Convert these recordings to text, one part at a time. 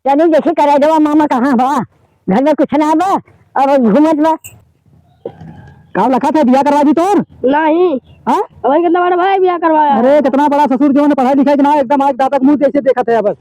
चली देखी करे दो मामा कहाँ बा, घर में कुछ ना बा अब घूमत बा। काम रखा था बिया करवा दी तोर नहीं हाँ वही कितना बड़ा भाई बिया करवाया। अरे कितना बड़ा ससुर जो ने पढ़ाई लिखाई ना एकदम आज दादा मुंह जैसे देखा थे बस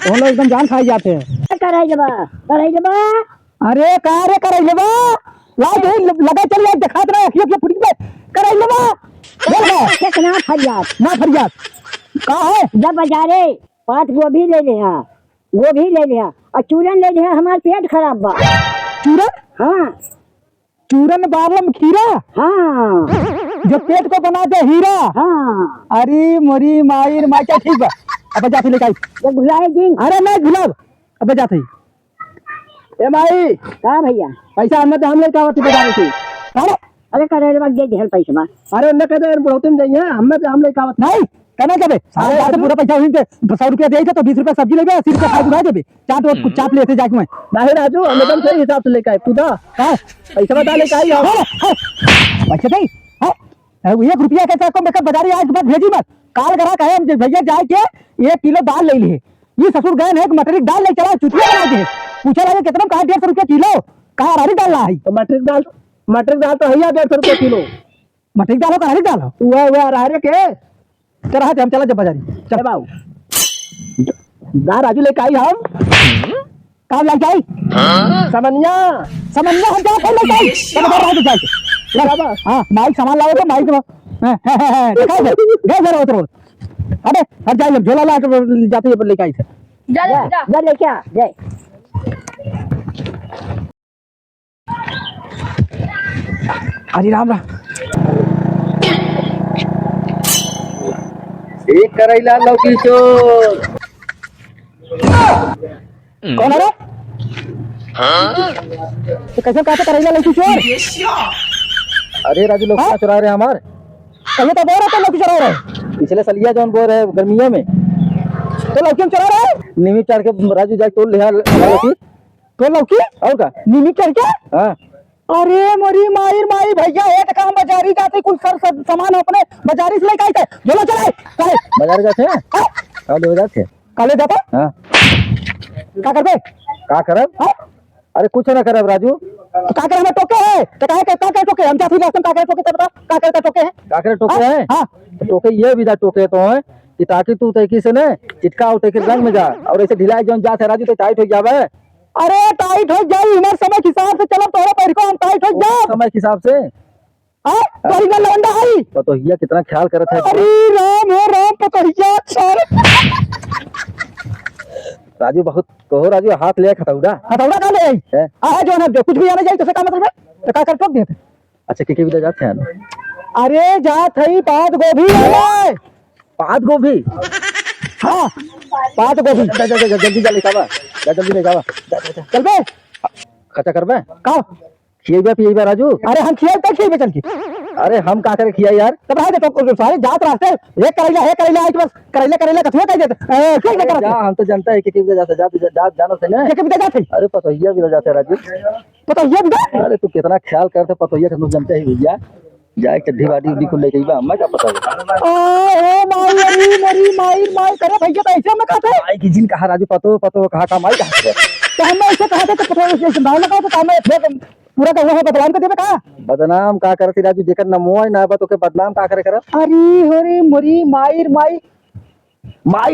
तो लोग एकदम जान खाई जाते हैं। करे जबा अरे कहा रे करे लेबा लाइट लगा चल यार दिखा रहा है अखियों फुटी पे करे लेबा कितना फरियाद ना फरियाद कहा है जब बाजारे 5 गोभी ले लिया, गोभी ले लिया और चूरन ले लिया, हमारा पेट खराब बा। चूरन हाँ चूरन बावलम खीरा हाँ जो पेट को बनाते हीरा। हाँ अरे मोरी मायर माचा ठीक बा अब जाते लेके आई जब भुलाए दिन। अरे मैं गुलाब अब जाते ए माई कहा भैया पैसा हमने तो हम लेके आवत बाजार से। अरे अरे करे दे ढेर पैसा बा। अरे उन्हें कहते बुढ़ौती में जाइए हमें तो हम लेके आवत नहीं कहना क्या बे सारे जाते पूरा पैसा हुई के 100 रुपया दे तो 20 रुपया सब्जी लेके 80 रुपया खाई उड़ा देबे चाट और कुछ चाप लेते जाके मैं नहीं राजू हम एकदम सही हिसाब से लेके आए तू दा हां पैसा बता लेके आई पैसा दे हां 1 रुपया के को मेकअप बाजारी आज के बाद भेजी मत काल करा कहे हम भैया जाए के 1 किलो दाल ले लिए ये ससुर गए एक मटरिक दाल ले चला चुटिया बना के पूछा लगे कितना कहा 150 रुपया किलो कहा हरी दाल लाई तो मटरिक दाल तो है 150 रुपया किलो मटरिक दाल हो हरी दाल हो वो अरहर के चल हम चला जब बाजारी चल बाबू दा राजू लेके आई हम काम लेके आई समन्या हम जा लेके आई चल बाहर जाके ले बाबा हां माइक सामान लाओ तो माइक देखा गए जरा उतर अबे हट जाइए झोला ला जाते हैं लेके आई थे जा लेके आ जय हरी राम राम एक करैला लौकी चोर कौन है रे तो कैसे कहते करेगा लड़की चोर अरे राजू लोग चुरा रहे हमारे कहीं तो बोल रहा था लड़की चोर रहे पिछले सलिया जौन बोल रहे गर्मियों में तो लड़की चोर रहे निमी चढ़ के राजू जाके तोड़ लिया लौकी तो लड़की और का नीमी चढ़ के हाँ अरे मरी माई भैया एक काम बाजारी जाते कुछ सर सामान अपने बाजारी से लेके आए थे चलो चले चले बाजार जाते हैं कल हो जाते काले जाते हाँ क्या करबे का करब अरे कुछ ना करब राजू तो का करे हमें टोके है तो का टोके हम चाहते हैं का करे टोके बता का करे टोके है का करे टोके है हां टोके ये विदा टोके तो है कि ताकि तू तैकी से न चिटका उठे के रंग में जा और ऐसे ढिलाई जौन जाते राजू तो टाइट हो जावे। अरे टाइट हो जाई उमर समय के हिसाब से चलो तोरे पैर को हम टाइट हो जा समय के हिसाब से हां तोरी ना लंडा आई तो हिया कितना ख्याल करत है। अरे राम हो राम पतोहिया सर राजू बहुत कहो राजू हाथ ले खतौड़ा हथौड़ा का ले आई आ जो ना जो कुछ भी आने जाए तो से का मतलब है तो का कर ठोक देते। अच्छा के विदा जाते हैं अरे जा थई पात गोभी है पात गोभी हां पात गोभी जल्दी जा लेके आवा जल्दी लेके आवा चल बे खर्चा करबे का खिएबे पिएबे राजू। अरे हम खिया तक खिए चल के अरे हम का करे खिया यार तब रह दे तो सारे जात रास्ते एक करेला आई बस करेला कथुआ कह देते ठीक है जा हम तो जानता है कि किधर जाते जानो से ना के बिता जाते अरे पतोहिया भी जाते राजू पतोहिया बिता अरे तू कितना ख्याल करते पतोहिया का तू जानते है भैया जाए चड्ढी वाडी उडी को लेके आइबा मैं क्या पता ओ माई माई करे भैया तो ऐसे में कहते आई की जिन कहा राजू पतो कहा का माई कहा तो हम ऐसे कहते तो पता है संभाल लगा तो काम में पूरा का हुआ है बदनाम कर देबे का बदनाम का करती राजू जेकर नमोय ना बा तो के बदनाम का करे कर अरे होरे मोरी माई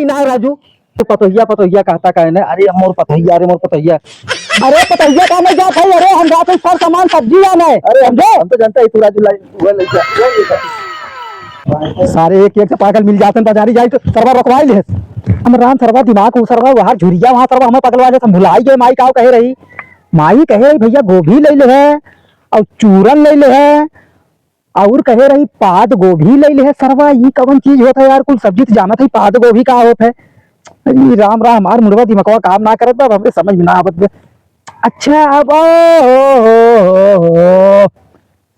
ना राजू तो पतोहिया कहता का है ना अरे मोर पतोहिया अरे पतोहिया का नहीं जात है अरे हम जाते सर सामान सब्जी आना है अरे हम तो जानता है तू राजू सारे एक से पागल मिल जाते हैं बाजारी जाए तो सरवा रखवाई ले हम राम सरवा दिमाग वो सरवा वहां झुरिया वहां सरवा हमें पगलवा ले भुलाई गए माई का कहे रही माई कहे रही भैया गोभी ले ले है और चूरन ले ले है और कहे रही पात गोभी ले ले है सरवा ये कौन चीज होता है यार कुल सब्जी तो जाना था पात गोभी का होता है। अरे राम हमार मुर्गा दिमागवा काम ना करत बा हमरे समझ में ना आवत। अच्छा अब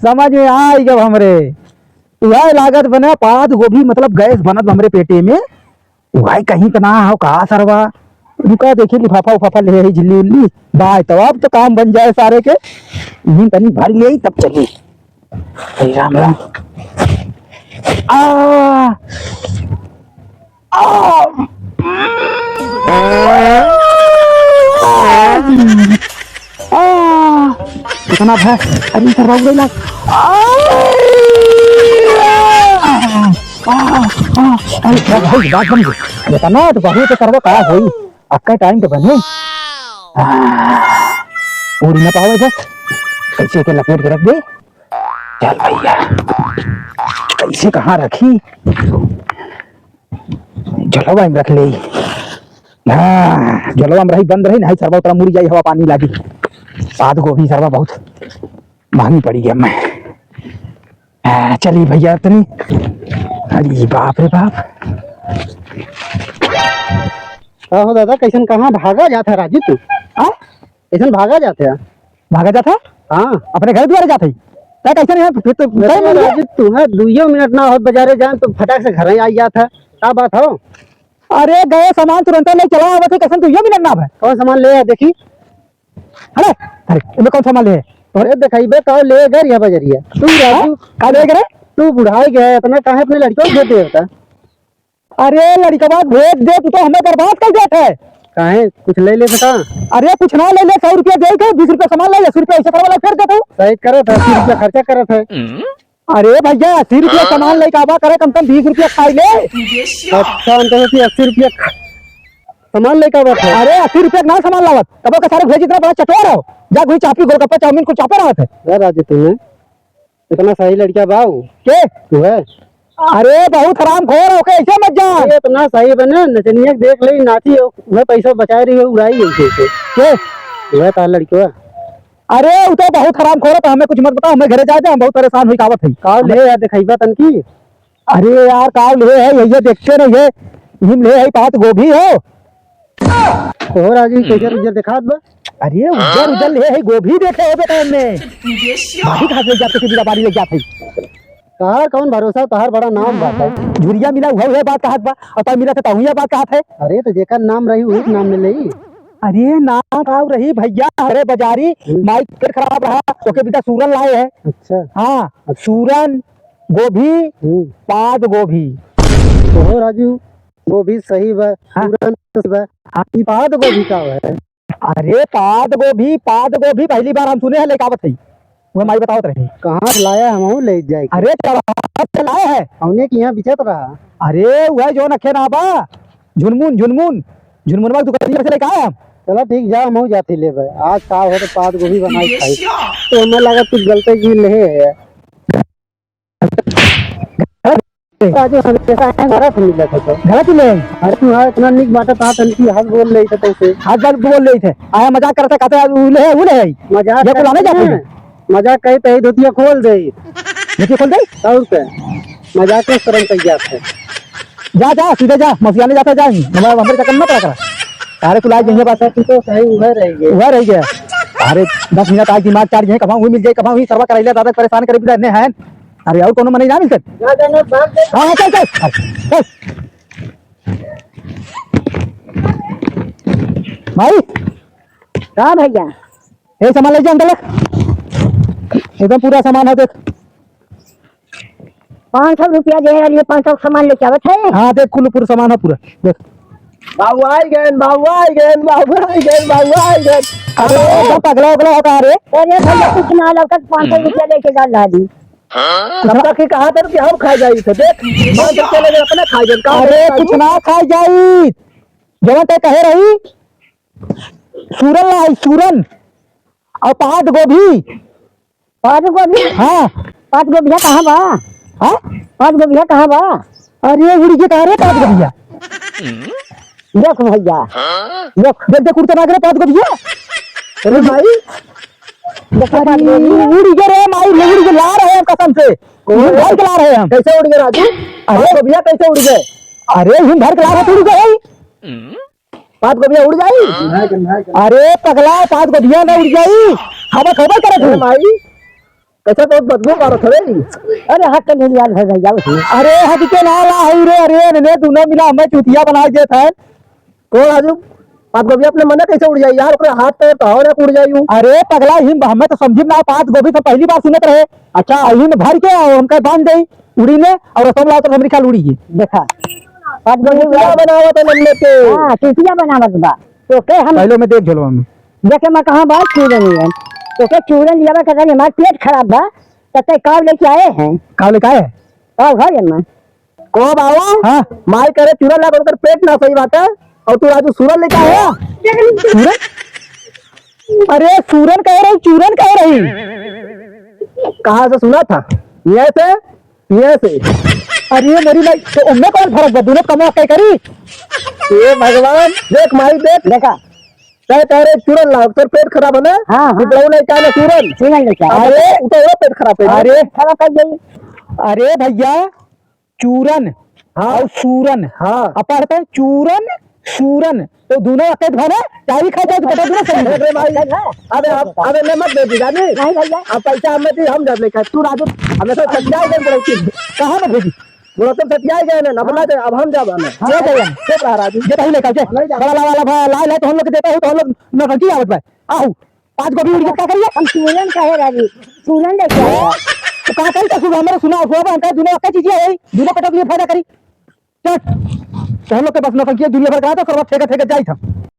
समझ में आई जब हमरे वह लागत बना पात गोभी मतलब गैस बनत हमरे पेटे में वह कहीं का ना हो कहा सरवा रुका देखिए लिफाफा उफाफा ले आई झिल्ली उल्ली बाय तो अब तो काम बन जाए सारे के यूं तनी भर ले तब चलिए राम राम आ कितना है। अरे सर बाबू ना भाई बात बन गई बताना तो बहु तो करवा का होई अक्का टाइम तो बने पूरी ना पावे बस कैसे के लपेट के रख दे। चल भैया कैसे कहाँ रखी जलवा में रख ले। हाँ जलवा में रही बंद रही नहीं सरवा उतरा मुड़ी जाई हवा पानी लागी। साथ गोभी सरवा बहुत महंगी पड़ी है मैं। चलिए भैया इतनी अरे बाप रे बाप। हो दादा कैसन कहाँ भागा जाता है राजू तू? कैसन भागा जाते हैं? भागा जाता हाँ अपने घर द्वारे जाते क्या कैसे नहीं फिर तो राजू तू है 2 मिनट ना हो बाजारे जाए तो फटाक से घर ही आई जाता है। क्या बात हो? अरे गए सामान तुरंत ले चला आवत है कैसे तू ये भी लगना है। कौन सामान ले है देखी? अरे अरे इनमें कौन सामान ले है? अरे दिखाइबे कहो ले गए या बजरिया तू राजू का ले गए तू बुढ़ाई गया इतना कहाँ अपने लड़कियों को देते होता? अरे लड़का बात भेज दे तू तो हमें बर्बाद कर देता है। काहे कुछ ले ले बता। अरे कुछ ना ले ले 100 रुपया दे के 20 रुपया सामान ले 80 रुपया ऐसा वाला फिर देता हूँ। सही करे था 80 रुपया खर्चा करे थे। अरे भैया 80 रुपया सामान ले आवा करे कम से कम 20 रुपया खाई ले। अच्छा अंतर 80 रुपया सामान लेकर आवा था। अरे 80 रुपया ना सामान लावत तब का सारे भेज इतना बड़ा चटोर हो जा कोई चापी गोलगप्पा चाउमीन को चापे रहा था। राजू तुम्हें इतना सही लड़किया बाऊ के तू है? अरे बहुत हराम खोर हो के ऐसे मत जा। ये इतना सही बने नचनिया देख ले नाची हो वह पैसा बचा रही है उड़ाई गई से के वह तार लड़कियों। अरे वो तो बहुत हराम खोर है हमें कुछ मत बताओ हमें घरे जाते हम बहुत परेशान हुई कावत है। काव ले यार दिखाइबा तनकी। अरे यार काव ले है ये देखते नहीं है हिम ले है पात गोभी हो तो राजू कैसे रुझे दिखात बा। अरे उधर उधर ले है गोभी देखे हो बेटा हमने भाभी खा ले जाते सीधा बाड़ी ले जाते तहार कौन भरोसा तहार बड़ा नाम बात है। झुरिया मिला हुआ है बात कहत बा और तब मिला तो हुआ बात कहत है। अरे तो जेकर नाम रही वही नाम ले लई। अरे नाम काव रही भैया अरे बाजारी माइक पेट खराब रहा तो के बिना सूरन लाए है। अच्छा हाँ सूरन गोभी पात गोभी तो राजू वो भी सही बा सूरन बा ई पात गोभी का है। अरे पात गोभी पहली बार हम सुने हैं लेकावत है वो माई बतावत रहे कहाँ से लाया हम ले जाए। अरे से लाए है हमने कि यहाँ बिचत रहा। अरे वह जो नखे ना बा झुनमुन दुकान से लेके आए हम। चलो ठीक जा हम जाती ले भाई आज का हो तो पात गोभी बनाई खाई तो हमें लगा कुछ गलती की ले है। राजू हमेशा घर से मिला था तो घर से ले अरे तू हाँ इतना निक बात था तनकी हाथ बोल रही था तो हाथ बात बोल रहे थे आया मजाक करते कहते उले है मजाक ये बुलाने जाते हैं मजाक कही तो धोतिया खोल दे देखिए खोल दे और क्या मजाक किस तरह का जाते जा जा सीधे जा मफियाने जाता जा मतलब हमारे चक्कर मत रखा सारे कुलाए जंगे बात है तू तो सही उभर रहेगी वह रह गया। अरे 10 मिनट आज दिमाग चार्ज है कहाँ हुई मिल जाए कहाँ हुई सर्वा कराइले दादा परेशान करे बिना है। अरे और कोनो मने ना मिलते हाँ चल चल भाई हाँ भैया ये सामान ले जा अंदर एकदम पूरा सामान है देख 500 रुपया दे रही 500 सामान लेके आवत है। हाँ देख कुल पूरा सामान है पूरा देख बाबू आई गए। अरे पगला उगला होगा अरे अरे भैया कुछ ना लौकत 500 रुपया लेके डाल दी। सबका के कहा था कि हम खा जाई थे देख 500 रुपया लेके अपना खा जाए। अरे कुछ ना खाई जाई जवन ते कहे रही सूरन लाई सूरन और पात गोभी हाँ पात गोभिया कहाँ बा? हाँ पात गोभिया कहाँ बा? अरे उड़ी के कह रहे पात गोभिया देख भैया देख देख देख उड़ते ना करे पात गोभिया। अरे भाई उड़ी के रे माई उड़ी के ला रहे हैं कसम से भर के ला रहे हैं हम। कैसे उड़ गए राजू? अरे गोभिया कैसे उड़ गए? अरे हम भर के ला रहे उड़ी गए पात गोभिया उड़ जाई। अरे पगला पात गोभिया ना उड़ जाई हवा खबर करे थे भाई कैसे तो बदबू मारो थोड़े। अरे हक के नहीं याद है भैया उसमें। अरे हद के ना ला रे अरे ने तू ना मिला हमें चुतिया बना दे था तो राजू पात गोभी अपने मन कैसे उड़ जाई यार ओकरे हाथ पैर तो और उड़ जाई। अरे पगला हिम हमें तो समझी ना पात गोभी तो पहली बार सुनत रहे। अच्छा हिम भर के हमके बांध दई उड़ी ने और रसम लाओ तो हमरी ख्याल उड़ी गई देखा पात गोभी बनावत है नन्ने पे। हाँ चुटिया बनावत बा तो के हम पहले में देख झोलो हम देखे मैं कहाँ बात छू रही है तो क्या चूरन लिया कहता नहीं हमारा पेट खराब बा तते काव लेके आए हैं काव लेके आए काव घर में को बाबू हाँ मार करे चूरन ला कर पेट ना सही बात है और तू राजू सूरन लेके आया सूरन अरे सूरन कह रही चूरन कह रही कहाँ से सुना था ये से अरे मेरी भाई तो उनमें कौन फर्क है दोनों कमा क्या करी ये भगवान देख माई देख देखा कह रहे चूरन लाओ तो पेट खराब है ना हाँ नहीं क्या चूरन चूरन लेके आए अरे उठो पेट खराब है अरे खराब कर गई अरे भैया चूरन हाँ और सूरन हाँ अपन है चूरन सूरन तो दोनों अकेले भाने चाय खा जाए तो बता दो सही अरे भाई अबे मैं मत दे दी जानी नहीं भैया अब पैसा हमें दी हम जब लेकर तू राजू हमें तो सच्चाई गए पड़े कहां में भेजी बोला तुम सच्चाई गए ना बना दे अब हम जब हमें ये गए चुप रहा राजू ये नहीं लेकर बड़ा वाला भाई ला तो हम लोग देते हो तो हम लोग न की आवत भाई आओ 5 को भी उड़ क्या करिए हम चूरन कहे राजी चूरन लेके आए तो कहां कहीं तक हमारे सुना हुआ बा दोनों क्या चीजें है दोनों कटक लिए फायदा करी चल तो हम लोग के पास नौकरी दुनिया भर का तो करवा ठेका ठेका जाई था